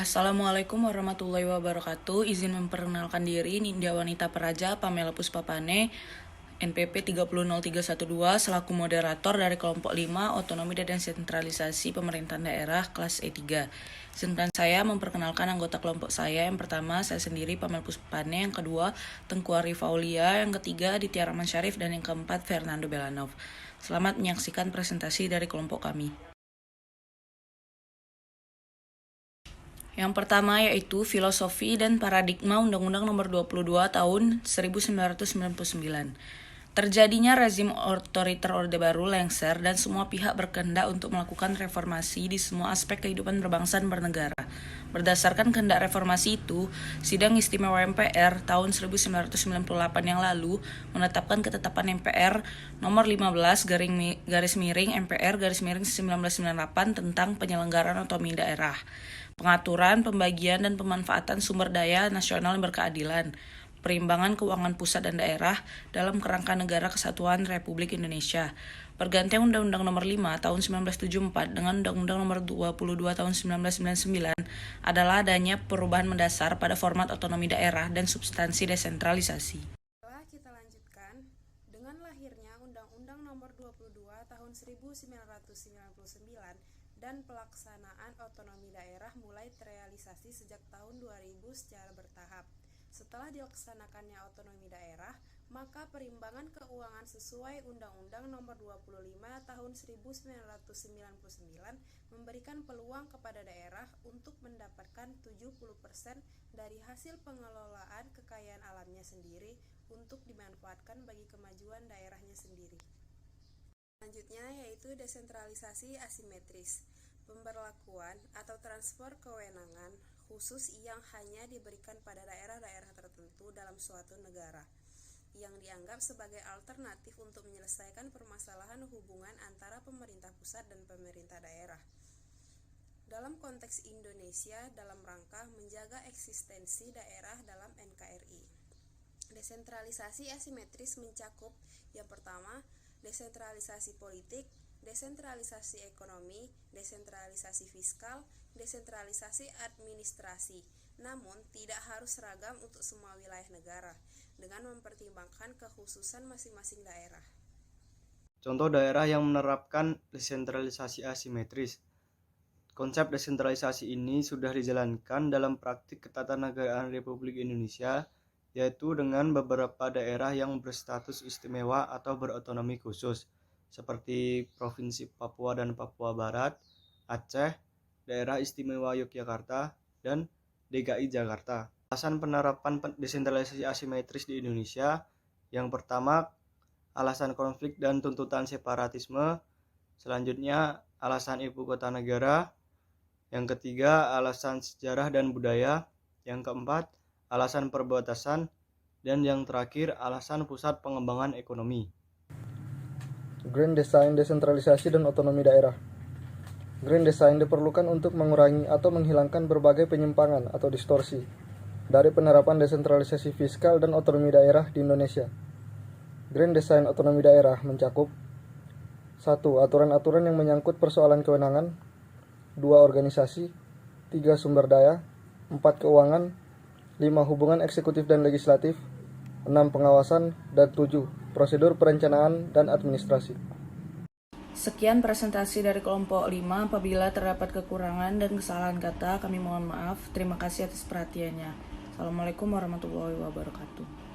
Assalamualaikum warahmatullahi wabarakatuh. Izin memperkenalkan diri, Nindya Wanita Praja Pamela Puspapane, NPP 300312 selaku moderator dari kelompok 5 Otonomi dan Desentralisasi Pemerintahan Daerah kelas E3. Izinkan saya memperkenalkan anggota kelompok saya. Yang pertama, saya sendiri Pamela Puspapane. Yang kedua, Tengku Arif Aulia. Yang ketiga, Ditya Rahman Syarif. Dan yang keempat, Fernando Belanov. Selamat menyaksikan presentasi dari kelompok kami. Yang pertama yaitu filosofi dan paradigma Undang-Undang Nomor 22 Tahun 1999. Terjadinya rezim otoriter Orde Baru lengser dan semua pihak berkehendak untuk melakukan reformasi di semua aspek kehidupan berbangsa dan bernegara. Berdasarkan kehendak reformasi itu, Sidang Istimewa MPR tahun 1998 yang lalu menetapkan ketetapan MPR nomor 15 garis miring MPR garis miring 1998 tentang penyelenggaraan otonomi daerah, pengaturan, pembagian, dan pemanfaatan sumber daya nasional yang berkeadilan, perimbangan keuangan pusat dan daerah dalam kerangka negara kesatuan Republik Indonesia. Pergantian Undang-Undang Nomor 5 Tahun 1974 dengan Undang-Undang Nomor 22 Tahun 1999 adalah adanya perubahan mendasar pada format otonomi daerah dan substansi desentralisasi. Setelah kita lanjutkan, dengan lahirnya Undang-Undang Nomor 22 Tahun 1999 dan pelaksanaan otonomi daerah mulai terrealisasi sejak tahun 2000 secara bertahap. Setelah dilaksanakannya otonomi daerah, maka perimbangan keuangan sesuai Undang-Undang Nomor 25 Tahun 1999 memberikan peluang kepada daerah untuk mendapatkan 70% dari hasil pengelolaan kekayaan alamnya sendiri untuk dimanfaatkan bagi kemajuan daerahnya sendiri. Selanjutnya yaitu desentralisasi asimetris, pemberlakuan atau transfer kewenangan khusus yang hanya diberikan pada daerah-daerah tertentu dalam suatu negara, yang dianggap sebagai alternatif untuk menyelesaikan permasalahan hubungan antara pemerintah pusat dan pemerintah daerah. Dalam konteks Indonesia, dalam rangka menjaga eksistensi daerah dalam NKRI. Desentralisasi asimetris mencakup yang pertama, desentralisasi politik, desentralisasi ekonomi, desentralisasi fiskal, desentralisasi administrasi, namun tidak harus seragam untuk semua wilayah negara, dengan mempertimbangkan kekhususan masing-masing daerah. Contoh daerah yang menerapkan desentralisasi asimetris. Konsep desentralisasi ini sudah dijalankan dalam praktik ketatanegaraan Republik Indonesia, yaitu dengan beberapa daerah yang berstatus istimewa atau berotonomi khusus, seperti Provinsi Papua dan Papua Barat, Aceh, Daerah Istimewa Yogyakarta, dan DKI Jakarta. Alasan penerapan desentralisasi asimetris di Indonesia, yang pertama, alasan konflik dan tuntutan separatisme, selanjutnya alasan ibu kota negara, yang ketiga alasan sejarah dan budaya, yang keempat alasan perbatasan, dan yang terakhir alasan pusat pengembangan ekonomi. Grand Design desentralisasi dan otonomi daerah. Grand Design diperlukan untuk mengurangi atau menghilangkan berbagai penyimpangan atau distorsi dari penerapan desentralisasi fiskal dan otonomi daerah di Indonesia. Grand Design otonomi daerah mencakup 1. Aturan-aturan yang menyangkut persoalan kewenangan, 2. Organisasi, 3. Sumber daya, 4. Keuangan, 5. Hubungan eksekutif dan legislatif, 6. Pengawasan, dan 7. Prosedur perencanaan dan administrasi. Sekian presentasi dari kelompok 5. Apabila terdapat kekurangan dan kesalahan kata, kami mohon maaf. Terima kasih atas perhatiannya. Assalamualaikum warahmatullahi wabarakatuh.